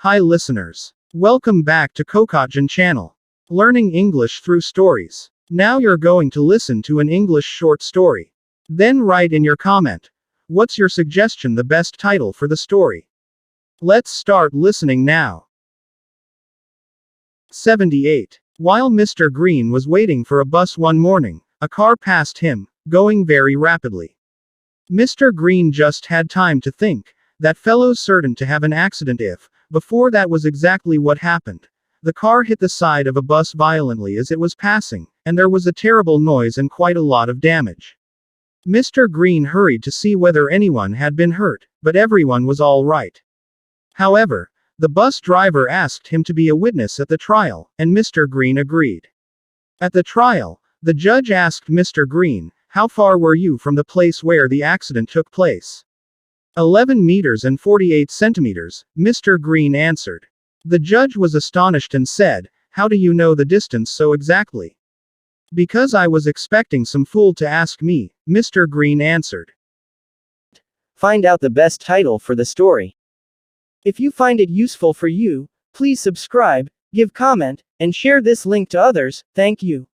Hi listeners. Welcome back to Kokotjan channel. Learning English through stories. Now you're going to listen to an English short story. Then write in your comment. What's your suggestion the best title for the story? Let's start listening now. 78. While Mr. Green was waiting for a bus one morning, a car passed him, going very rapidly. Mr. Green just had time to think, that fellow's certain to have an accident if, before that was exactly what happened. The car hit the side of a bus violently as it was passing, and there was a terrible noise and quite a lot of damage. Mr. Green hurried to see whether anyone had been hurt, but everyone was all right. However, the bus driver asked him to be a witness at the trial, and Mr. Green agreed. At the trial, the judge asked Mr. Green, "How far were you from the place where the accident took place?" 11 meters and 48 centimeters, Mr. Green answered. The judge was astonished and said, "How do you know the distance so exactly?" "Because I was expecting some fool to ask me," Mr. Green answered. Find out the best title for the story. If you find it useful for you, please subscribe, give comment, and share this link to others. Thank you.